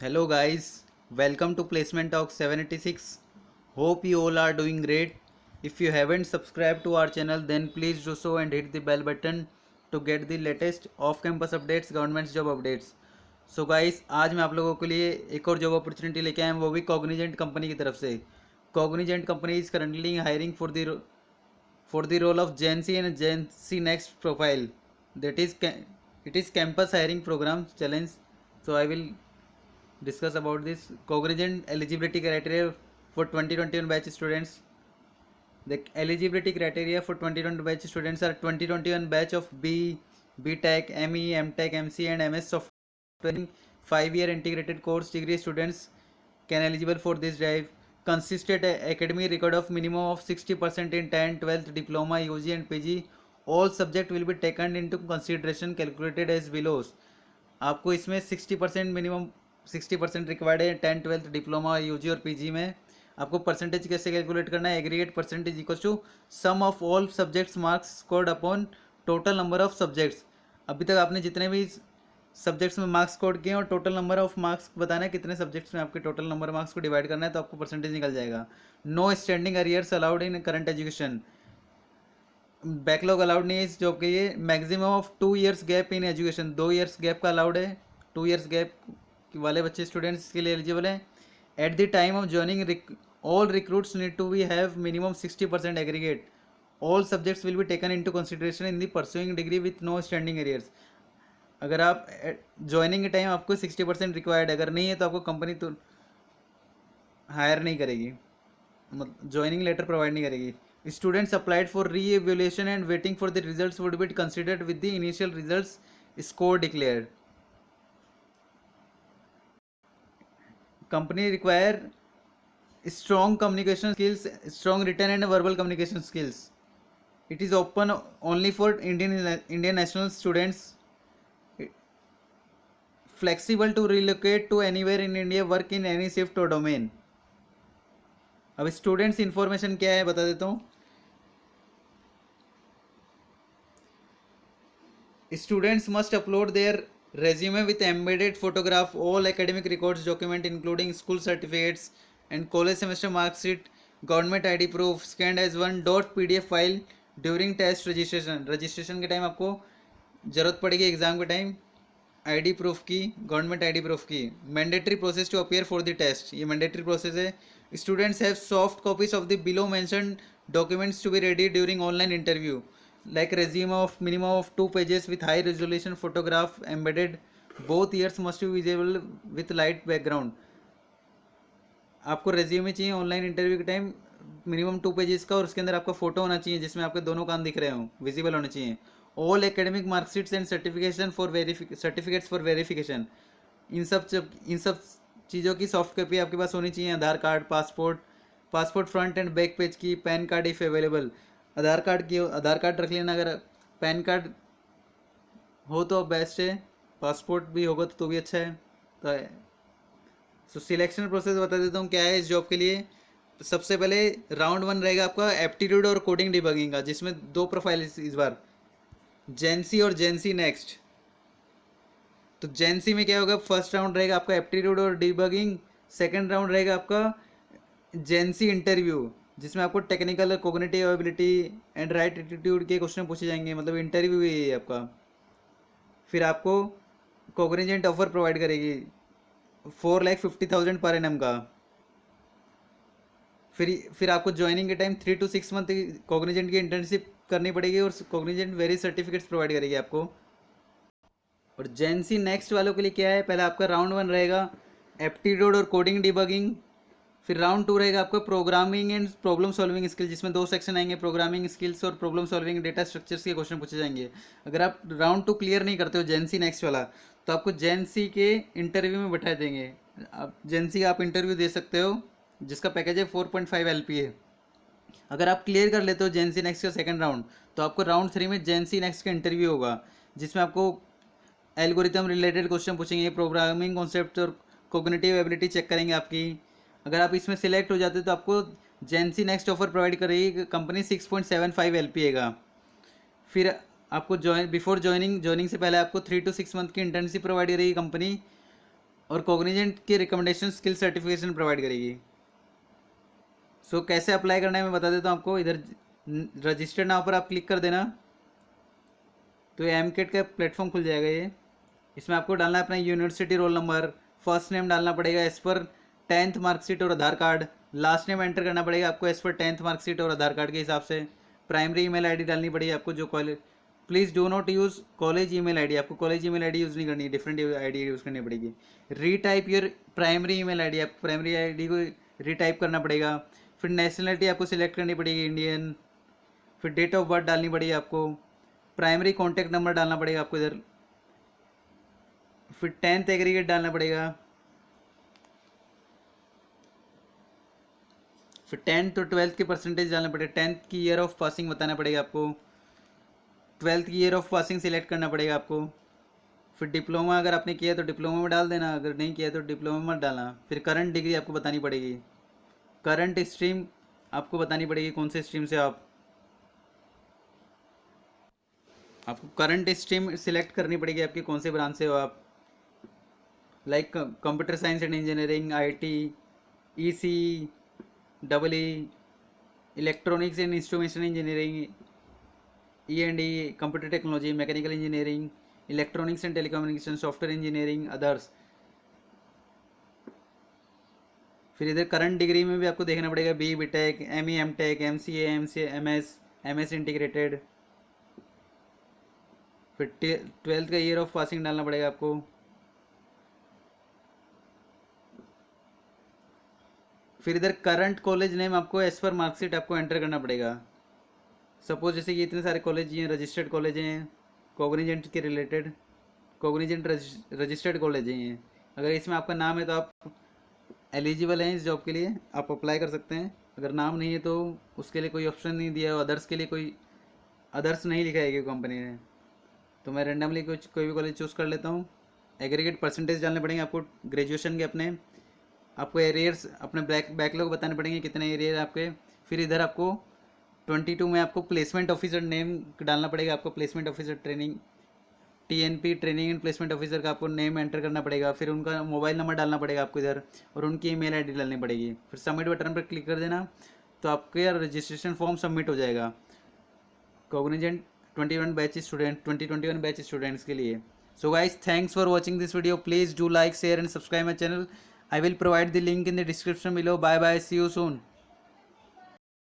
Hello guys, welcome to Placement Talk 786. Hope you all are doing great. If you haven't subscribed to our channel then please do so and hit the bell button to get the latest off campus updates, government job updates. So guys, आज मैं आप लोगों के लिए एक और job opportunity लेके आया हूँ, वो भी कॉग्निजेंट कंपनी की तरफ से. Cognizant company is currently hiring for the role of Gen Z and Gen Z Next profile. That is, it is campus hiring program challenge. So I will discuss about this cognizant eligibility criteria for 2021 batch students. The eligibility criteria for 2021 batch students are 2021 batch of B.Tech, ME, M.Tech, MC and MS software 5-year integrated course degree students can eligible for this drive. Consistent academic record of minimum of 60% in 10th, 12th diploma, UG and PG. All subject will be taken into consideration calculated as below. आपको इसमें 60% minimum 60% required है 10th 12th diploma UG और PG में. आपको percentage कैसे calculate करना है? Aggregate percentage equal to sum of all subjects marks scored upon total number of subjects. अभी तक आपने जितने भी सब्जेक्ट्स में मार्क्स स्कोर किए और टोटल नंबर ऑफ मार्क्स बताना है कितने सब्जेक्ट्स में आपके टोटल नंबर मार्क्स को डिवाइड करना है तो आपको परसेंटेज निकल जाएगा. No standing arrears allowed in current education. Backlog allowed नहीं है इस जॉब के लिए. Maximum of 2 years gap in education, 2 years gap का अलाउड है. 2 years गैप वाले बच्चे स्टूडेंट्स इसके लिए एलिजिबल हैं. At the time of joining all recruits need to be have minimum 60% aggregate. All subjects will be taken in to consideration in the pursuing degree with no standing arrears. अगर आप joining के time आपको 60% required, अगर नहीं है तो आपको company तो हायर नहीं करेगी, मतलब ज्वाइनिंग लेटर प्रोवाइड नहीं करेगी. Students applied for re-evaluation and waiting for the results would be considered with the initial results score declared. Company require strong communication skills, strong written and verbal communication skills. It is open only for Indian national students. Flexible to relocate to anywhere in India, work in any shift or domain. अब students information क्या है बता देता हूँ. Students must upload their resume with embedded photograph, all academic records document including school certificates and college semester mark sheet, government ID proof scanned as one .pdf file during test registration. रजिस्ट्रेशन के time आपको ज़रूरत पड़ेगी exam के time ID proof की, government ID proof की. Mandatory process to appear for the test, ये mandatory process है. Students have soft copies of the below mentioned documents to be ready during online interview like resume of minimum of 2 pages with high resolution photograph embedded. Both ears must be visible with light background. आपको resume चाहिए online interview के time minimum 2 pages का और उसके अंदर आपका photo होना चाहिए जिसमें आपके दोनों कान दिख रहे हों, विजिबल होने चाहिए. All academic marksheets and certificates for verification. इन सब चीज़ों की सॉफ्ट कॉपी आपके पास होनी चाहिए. Aadhaar card, passport front and back page की, PAN card if available. Aadhaar card रख लेना. अगर पैन कार्ड हो तो बेस्ट है, पासपोर्ट भी होगा तो भी अच्छा है. तो सिलेक्शन प्रोसेस बता देता हूँ क्या है इस जॉब के लिए. सबसे पहले राउंड 1 रहेगा आपका एप्टीट्यूड और कोडिंग डिबगिंग का, जिसमें 2 प्रोफाइल इस बार, जेनसी और जेनसी नेक्स्ट. तो जेनसी में क्या होगा, फर्स्ट राउंड रहेगा आपका एप्टीट्यूड और डिबगिंग. सेकेंड राउंड रहेगा आपका जेनसी इंटरव्यू, जिसमें आपको technical, cognitive ability and right attitude के क्वेश्चन पूछे जाएंगे, मतलब इंटरव्यू ही है आपका. फिर आपको कोग्निजेंट ऑफर प्रोवाइड करेगी 4,50,000 पर एनम का. फिर आपको ज्वाइनिंग के टाइम 3 to 6 मंथ कोग्निजेंट की इंटर्नशिप करनी पड़ेगी और कोग्निजेंट वेरी सर्टिफिकेट्स प्रोवाइड करेगी आपको. और जेनसी नेक्स्ट वालों के लिए क्या है, पहले आपका राउंड 1 रहेगा एप्टीट्यूड और कोडिंग डिबगिंग. फिर राउंड 2 रहेगा आपका programming and problem solving skill, जिसमें 2 सेक्शन आएंगे, प्रोग्रामिंग स्किल्स और प्रॉब्लम सॉल्विंग डेटा स्ट्रक्चर्स के क्वेश्चन पूछे जाएंगे. अगर आप राउंड 2 क्लियर नहीं करते हो जेनसी नेक्स्ट वाला तो आपको जेनसी के इंटरव्यू में बैठा देंगे. आप जेनसी का आप इंटरव्यू दे सकते हो जिसका पैकेज है 4.5 LPA. अगर आप क्लियर कर लेते हो जेनसी नेक्स्ट का सेकेंड राउंड तो आपको राउंड 3 में जेनसी नेक्स्ट का इंटरव्यू होगा, जिसमें आपको एल्गोरिथम रिलेटेड क्वेश्चन पूछेंगे, प्रोग्रामिंग कॉन्सेप्ट और कोग्निटिव एबिलिटी चेक करेंगे आपकी. अगर आप इसमें सिलेक्ट हो जाते तो आपको जेनसी नेक्स्ट ऑफर प्रोवाइड करेगी कंपनी 6.75 LPA का. फिर आपको बिफोर ज्वाइनिंग से पहले आपको 3 to 6 मंथ की इंटर्नशिप प्रोवाइड करेगी कंपनी. और कॉग्निजेंट की रिकमेंडेशन स्किल सर्टिफिकेशन प्रोवाइड करेगी। सो कैसे अप्लाई करना है मैं बता देता हूँ आपको। इधर रजिस्टर्ड नाउ पर आप क्लिक कर देना तो ये एमकेट का प्लेटफॉर्म खुल जाएगा। ये इसमें आपको डालना है अपना university roll number, first name डालना पड़ेगा एज पर 10th मार्कशीट और आधार कार्ड, लास्ट नेम एंटर करना पड़ेगा आपको एज पर 10th मार्कशीट और आधार कार्ड के हिसाब से, प्राइमरी ईमेल आईडी डालनी पड़ेगी आपको जो college, please do not use college email ID, आपको कॉलेज ईमेल आईडी यूज़ नहीं करनी है, डिफरेंट आईडी यूज़ करनी पड़ेगी। Retype your primary email ID, आपको प्राइमरी आईडी को रीटाइप करना पड़ेगा। फिर नेशनलिटी आपको सिलेक्ट करनी पड़ेगी इंडियन, फिर डेट ऑफ बर्थ डालनी पड़ेगी आपको, प्राइमरी कॉन्टैक्ट नंबर डालना पड़ेगा आपको इधर, फिर 10th एग्रीगेट डालना पड़ेगा, फिर 10th और 12th के परसेंटेज डालना पड़ेगा, 10th की ईयर ऑफ पासिंग बताना पड़ेगा आपको, 12th की ईयर ऑफ पासिंग सिलेक्ट करना पड़ेगा आपको। फिर डिप्लोमा अगर आपने किया तो डिप्लोमा में डाल देना, अगर नहीं किया तो डिप्लोमा मत डालना। फिर करंट डिग्री आपको बतानी पड़ेगी, करंट स्ट्रीम आपको बतानी पड़ेगी कौन से स्ट्रीम से आपको करंट स्ट्रीम सिलेक्ट करनी पड़ेगी आपकी कौन से ब्रांच से हो आप, like computer science and engineering, IT, EC, double E, electronics and instrumentation engineering, E computer technology, mechanical engineering, electronics and telecommunication, software engineering, others. फिर इधर करंट डिग्री में भी आपको देखना पड़ेगा B tech, M E M tech, M C M S integrated. फिर 12th का year of passing डालना पड़ेगा आपको। फिर इधर करंट कॉलेज नेम आपको एज पर मार्कशीट आपको एंटर करना पड़ेगा। सपोज जैसे कि इतने सारे कॉलेज हैं, रजिस्टर्ड कॉलेज हैं कॉग्निजेंट के रिलेटेड, कॉग्निजेंट रजिस्टर्ड कॉलेज हैं ये, अगर इसमें आपका नाम है तो आप एलिजिबल हैं इस जॉब के लिए, आप अप्लाई कर सकते हैं। अगर नाम नहीं है तो उसके लिए कोई ऑप्शन नहीं दिया है, अदर्स के लिए कोई अदर्स नहीं लिखा है कंपनी ने, तो मैं रेंडमली कुछ कोई भी कॉलेज चूज़ कर लेता हूँ। एग्रीगेट परसेंटेज डालने पड़ेंगे आपको ग्रेजुएशन के अपने, आपको एरियर्स अपने बैकलॉग बताने पड़ेंगे कितने एरियर आपके। फिर इधर आपको 22 में आपको प्लेसमेंट ऑफिसर नेम डालना पड़ेगा, आपको placement officer training, TNP training and placement officer का आपको नेम एंटर करना पड़ेगा। फिर उनका मोबाइल नंबर डालना पड़ेगा आपको इधर, और उनकी ईमेल आईडी डालनी पड़ेगी। फिर सबमिट बटन पर क्लिक कर देना तो आपके रजिस्ट्रेशन फॉर्म सबमिट हो जाएगा कॉग्निजेंट 2021 बैच स्टूडेंट्स के लिए। So guys thanks for watching this video, please do like share and subscribe my channel. I will provide the link in the description below. Bye bye, see you soon.